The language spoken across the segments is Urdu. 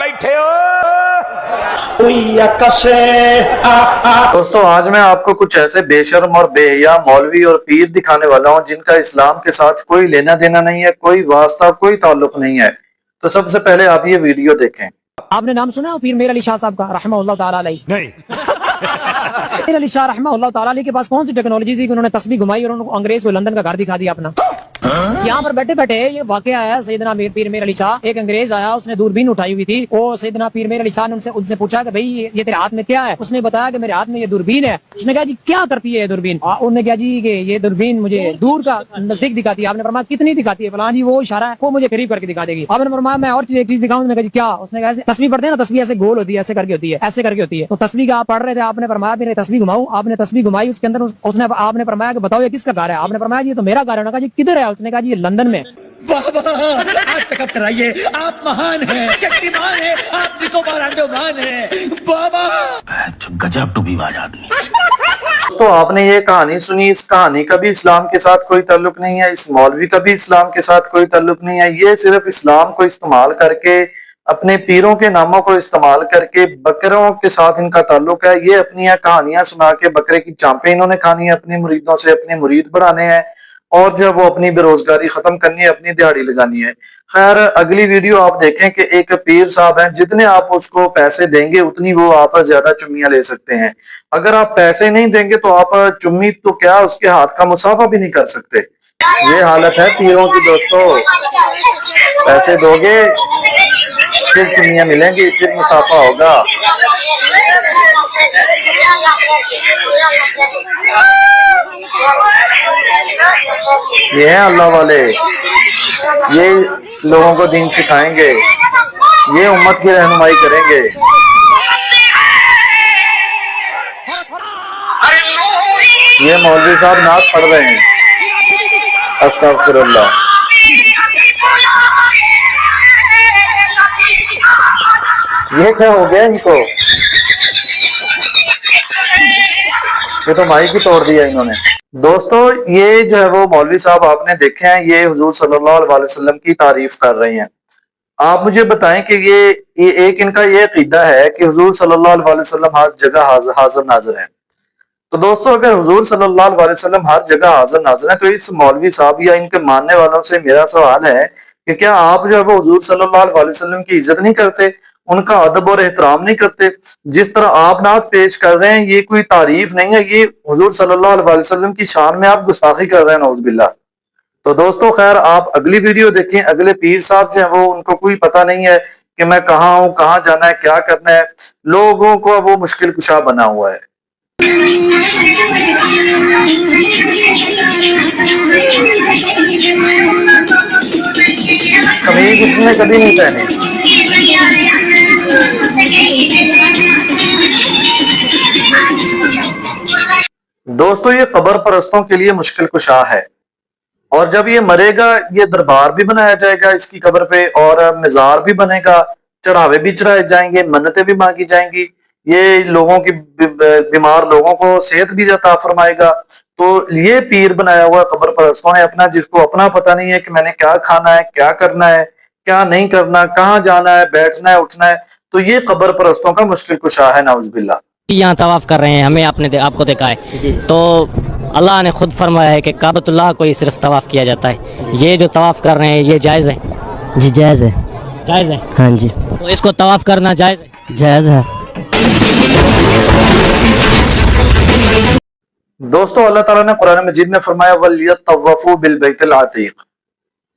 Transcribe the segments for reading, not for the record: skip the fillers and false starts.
بیٹھے ہو؟ دوستو آج میں آپ کو کچھ ایسے بے شرم اور بے حیا مولوی اور پیر دکھانے والا ہوں جن کا اسلام کے ساتھ کوئی لینا دینا نہیں ہے، کوئی واسطہ، کوئی تعلق نہیں ہے۔ تو سب سے پہلے آپ یہ ویڈیو دیکھیں۔ آپ نے نام سنا پیر میر علی شاہ صاحب کا رحمہ اللہ تعالیٰ علیہ؟ نہیں۔ میر علی شاہ رحمہ اللہ تعالیٰ علیہ کے پاس کون سی ٹیکنالوجی تھی کہ انہوں نے تسبیح گھمائی اور انہوں کو انگریز کو لندن کا گھر دکھا دیا اپنا؟ یہاں پر بیٹھے بیٹھے یہ واقعہ ہے، سیدنا پیر میر علی شاہ، ایک انگریز آیا، اس نے دوربین اٹھائی ہوئی تھی، وہ سیدنا پیر میر علی شاہ نے ان سے پوچھا کہ بھائی یہ تیرے ہاتھ میں کیا ہے؟ اس نے بتایا کہ میرے ہاتھ میں یہ دوربین ہے۔ اس نے کہا جی کیا کرتی ہے یہ دوربین؟ انہوں نے کہا جی کہ یہ دوربین مجھے دور کا نزدیک دکھاتی ہے۔ آپ نے فرمایا کتنی دکھاتی ہے؟ فلاں جی وہ اشارہ ہے، وہ مجھے قریب کر کے دکھا دے گی۔ آپ نے فرمایا میں اور ایک چیز دکھاؤں؟ نے کہا جی کیا؟ اس نے کہا تسبیح پڑھتے ہیں نا، تسبیح ایسے گول ہوتی ہے، ایسے کر کے ہوتی ہے، ایسے کر کے ہوتی ہے۔ تو تسبیح کا آپ پڑھ رہے تھے، آپ نے فرمایا میرے تسبیح گھماؤں؟ آپ نے تسبیح گھمائی، اس کے اندر آپ نے فرمایا کہ بتاؤ یہ کس کا گھر ہے؟ آپ نے فرمایا جی یہ تو میرا گھر ہے۔ کہا جی کدھر ہے؟ اس نے کہا جی یہ لندن میں۔ بابا آپ تک کرائیے، آپ مہان ہیں، شکتیمان ہیں، آپ نکوبارانڈومان ہیں بابا۔ گجب ٹو بی واج آدمی۔ تو آپ نے یہ کہانی سنی، اس کہانی کا بھی اسلام کے ساتھ کوئی تعلق نہیں ہے، اس مولوی کا بھی اسلام کے ساتھ کوئی تعلق نہیں ہے۔ یہ صرف اسلام کو استعمال کر کے، اپنے پیروں کے ناموں کو استعمال کر کے بکروں کے ساتھ ان کا تعلق ہے۔ یہ اپنی کہانیاں سنا کے بکرے کی چانپیں انہوں نے کھانی ہے، اپنی مریدوں سے اپنے مرید بڑھانے ہیں، اور جب وہ اپنی بے روزگاری ختم کرنی ہے، اپنی دیہڑی لگانی ہے۔ خیر اگلی ویڈیو آپ دیکھیں کہ ایک پیر صاحب ہیں، جتنے آپ اس کو پیسے دیں گے اتنی وہ آپ زیادہ چمیاں لے سکتے ہیں۔ اگر آپ پیسے نہیں دیں گے تو آپ چمی تو کیا اس کے ہاتھ کا مسافہ بھی نہیں کر سکتے۔ یہ حالت ہے پیروں کی دوستو، پیسے دو گے پھر چمیاں ملیں گی، پھر مسافہ ہوگا۔ یہ ہیں اللہ والے، یہ لوگوں کو دین سکھائیں گے، یہ امت کی رہنمائی کریں گے۔ یہ مولوی صاحب نعت پڑھ رہے ہیں، استغفر اللہ۔ یہ کیا ہو گیا ان کو؟ یہ تو مائی کی توڑ دیا انہوں نے۔ دوستو یہ جو ہے وہ مولوی صاحب آپ نے دیکھے ہیں، یہ حضور صلی اللہ علیہ وسلم کی تعریف کر رہے ہیں۔ آپ مجھے بتائیں کہ یہ ایک ان کا یہ عقیدہ ہے کہ حضور صلی اللہ علیہ وسلم ہر جگہ حاضر ناظر ہیں۔ تو دوستو اگر حضور صلی اللہ علیہ وسلم ہر جگہ حاضر ناظر ہیں تو اس مولوی صاحب یا ان کے ماننے والوں سے میرا سوال ہے کہ کیا آپ جو ہے وہ حضور صلی اللہ علیہ وسلم کی عزت نہیں کرتے، ان کا ادب اور احترام نہیں کرتے؟ جس طرح آپ نعت پیش کر رہے ہیں یہ کوئی تعریف نہیں ہے، یہ حضور صلی اللہ علیہ وسلم کی شان میں آپ گستاخی کر رہے ہیں، نعوذ باللہ۔ تو دوستو خیر آپ اگلی ویڈیو دیکھیں۔ اگلے پیر صاحب جو ہیں وہ ان کو کوئی پتہ نہیں ہے کہ میں کہاں ہوں، کہاں جانا ہے، کیا کرنا ہے، لوگوں کو وہ مشکل کشا بنا ہوا ہے۔ قمیض اس نے کبھی نہیں پہنی۔ دوستو یہ قبر پرستوں کے لیے مشکل کشا ہے، اور جب یہ مرے گا یہ دربار بھی بنایا جائے گا اس کی قبر پہ، اور مزار بھی بنے گا، چڑھاوے بھی چڑھائے جائیں گے، منتیں بھی مانگی جائیں گی، یہ لوگوں کی بیمار لوگوں کو صحت بھی عطا فرمائے گا۔ تو یہ پیر بنایا ہوا قبر پرستوں نے اپنا، جس کو اپنا پتہ نہیں ہے کہ میں نے کیا کھانا ہے، کیا کرنا ہے، کیا نہیں کرنا، کہاں جانا ہے، بیٹھنا ہے، اٹھنا ہے، تو یہ قبر پرستوں کا مشکل کشا ہے، نعوذ باللہ۔ یہاں طواف کر رہے ہیں، ہمیں آپ کو دیکھا ہے تو اللہ نے خود فرمایا ہے کہ کعبۃ اللہ کو ہی صرف طواف کیا جاتا ہے۔ یہ جو طواف کر رہے ہیں یہ جائز ہے؟ جی جائز ہے۔ جائز ہے؟ ہاں جی تو اس کو طواف کرنا جائز ہے؟ جائز ہے۔ دوستو اللہ تعالیٰ نے قرآن مجید میں فرمایا وَلْيَطَّوَّفُوا بِالْبَيْتِ الْعَتِيقِ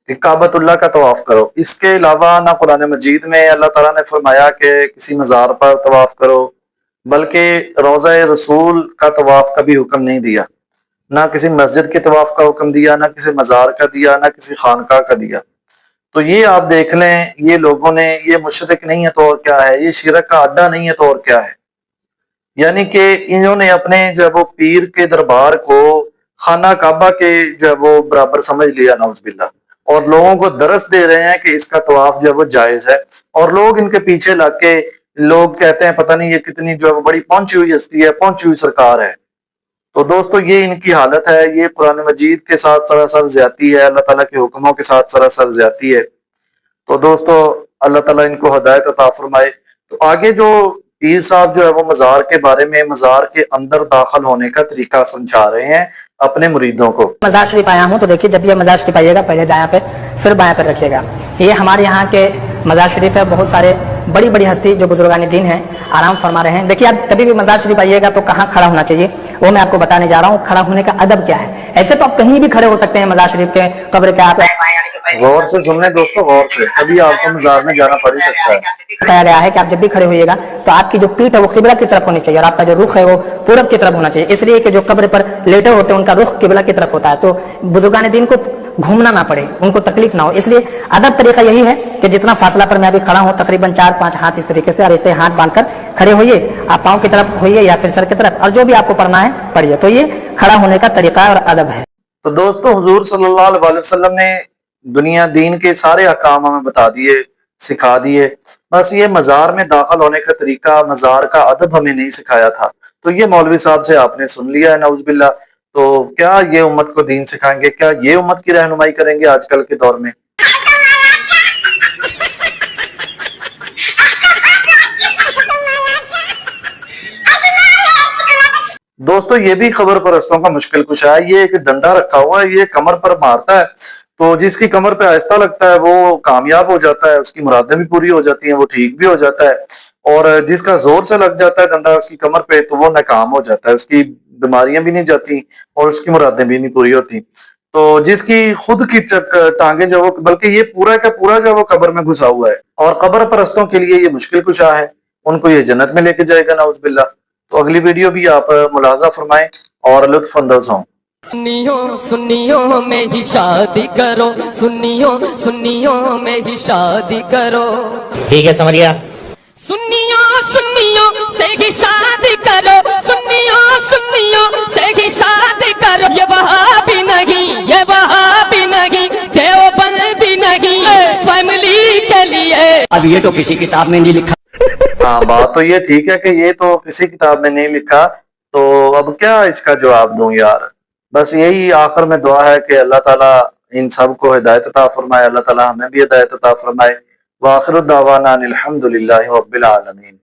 کہ کعبۃ اللہ کا طواف کرو۔ اس کے علاوہ نہ قرآن مجید میں اللہ تعالیٰ نے فرمایا کہ کسی مزار پر طواف کرو، بلکہ روضہ رسول کا طواف کا بھی حکم نہیں دیا، نہ کسی مسجد کے طواف کا حکم دیا، نہ کسی مزار کا دیا، نہ کسی خانقاہ کا دیا۔ تو یہ آپ دیکھ لیں یہ لوگوں نے، یہ مشرک نہیں ہے تو اور کیا ہے، یہ شرک کا اڈا نہیں ہے تو اور کیا ہے۔ یعنی کہ انہوں نے اپنے جو ہے وہ پیر کے دربار کو خانہ کعبہ کے جو ہے وہ برابر سمجھ لیا، نعوذ باللہ، اور لوگوں کو درس دے رہے ہیں کہ اس کا طواف جو ہے وہ جائز ہے، اور لوگ ان کے پیچھے لگ کے لوگ کہتے ہیں پتہ نہیں یہ کتنی جو ہے وہ بڑی پہنچی ہوئی ہستی ہے، پہنچی ہوئی سرکار ہے۔ تو دوستو یہ ان کی حالت ہے، یہ قرآن مجید کے ساتھ سراسر زیادتی ہے، اللہ تعالیٰ کے حکموں کے ساتھ سراسر زیادتی ہے۔ تو دوستو اللہ تعالیٰ ان کو ہدایت عطا فرمائے۔ تو آگے جو پیر صاحب جو ہے وہ مزار کے بارے میں مزار کے اندر داخل ہونے کا طریقہ سمجھا رہے ہیں اپنے مریدوں کو۔ مزار شریف آیا ہوں تو دیکھیے جب یہ مزار شریف آئیے گا پہلے دایاں پہ پھر بایاں پہ رکھیے گا۔ یہ ہمارے یہاں کے مزار شریف ہے، بہت سارے بڑی بڑی ہستی جو بزرگان دین ہیں آرام فرما رہے ہیں۔ دیکھیے آپ کبھی بھی مزار شریف آئیے گا تو کہاں کھڑا ہونا چاہیے وہ میں آپ کو بتانے جا رہا ہوں، کھڑا ہونے کا ادب کیا ہے۔ ایسے تو آپ کہیں بھی کھڑے ہو سکتے ہیں مزار شریف کے قبر کے، آپ غور سے سن لیں دوستو، غور سے، کبھی آپ کو مزار میں جانا پڑ ہی سکتا ہے۔ کہا گیا ہے کہ آپ جب بھی کھڑے ہوئیے گا تو آپ کی جو پیٹھ ہے وہ قبلہ کی طرف ہونی چاہیے اور آپ کا جو رخ ہے وہ پورب کی طرف ہونا چاہیے، اس لیے کہ جو قبر پر لیٹے ہوتے ہیں ان کا رخ قبلہ کی طرف ہوتا ہے، تو بزرگان دین کو گھومنا نہ پڑے، ان کو تکلیف نہ ہو۔ اس لیے ادب طریقہ یہی ہے کہ جتنا فاصلہ پر میں ابھی کھڑا ہوں تقریباً 4-5 ہاتھ اس طریقے سے، اور اسے ہاتھ باندھ کر کھڑے ہوئیے، آپ پاؤں کی طرف ہوئیے یا پھر سر کی طرف، اور جو بھی آپ کو پڑھنا ہے پڑھیے۔ تو یہ کھڑا ہونے کا طریقہ اور ادب ہے۔ تو دوستو حضور صلی اللہ علیہ وسلم نے دنیا دین کے سارے احکام ہمیں بتا دیے، سکھا دیے، بس یہ مزار میں داخل ہونے کا طریقہ، مزار کا ادب ہمیں نہیں سکھایا تھا۔ تو یہ مولوی صاحب سے آپ نے سن لیا ہے، نعوذ باللہ۔ تو کیا یہ امت کو دین سکھائیں گے؟ کیا یہ امت کی رہنمائی کریں گے آج کل کے دور میں؟ دوستو یہ بھی خبر پرستوں کا مشکل کشا ہے۔ یہ ایک ڈنڈا رکھا ہوا ہے، یہ کمر پر مارتا ہے، تو جس کی کمر پہ آہستہ لگتا ہے وہ کامیاب ہو جاتا ہے، اس کی مرادیں بھی پوری ہو جاتی ہیں، وہ ٹھیک بھی ہو جاتا ہے، اور جس کا زور سے لگ جاتا ہے ڈنڈا اس کی کمر پہ تو وہ ناکام ہو جاتا ہے، اس کی بیماریاں بھی نہیں جاتی اور اس کی مرادیں بھی نہیں پوری ہوتی۔ تو جس کی خود کی ٹانگیں جو وہ، بلکہ یہ پورا کا پورا جو وہ قبر میں گھسا ہوا ہے، اور قبر پرستوں کے لیے یہ مشکل کشا ہے، ان کو یہ جنت میں لے کے جائے گا نعوذ باللہ۔ تو اگلی ویڈیو بھی آپ ملاحظہ فرمائیں اور لطف اندوز ہوں۔ سنیوں میں ہی شادی کرو، سنیوں میں ہی شادی کرو، ٹھیک ہے سمجھ گیا؟ سنیوں سے ہی شادی کرو، سنیوں سے ہی شادی کرو، یہ وہاں بھی نہیں، یہ وہاں بھی نہیں، دیوبند بھی نہیں، فیملی کے لیے۔ اب یہ تو کسی کتاب میں نہیں لکھا۔ ہاں بات تو یہ ٹھیک ہے کہ یہ تو کسی کتاب میں نہیں لکھا، تو اب کیا اس کا جواب دوں یار؟ بس یہی آخر میں دعا ہے کہ اللہ تعالیٰ ان سب کو ہدایت عطا فرمائے، اللہ تعالیٰ ہمیں بھی ہدایت عطا فرمائے۔ وآخر الدعوانا الحمدللہ رب العالمین۔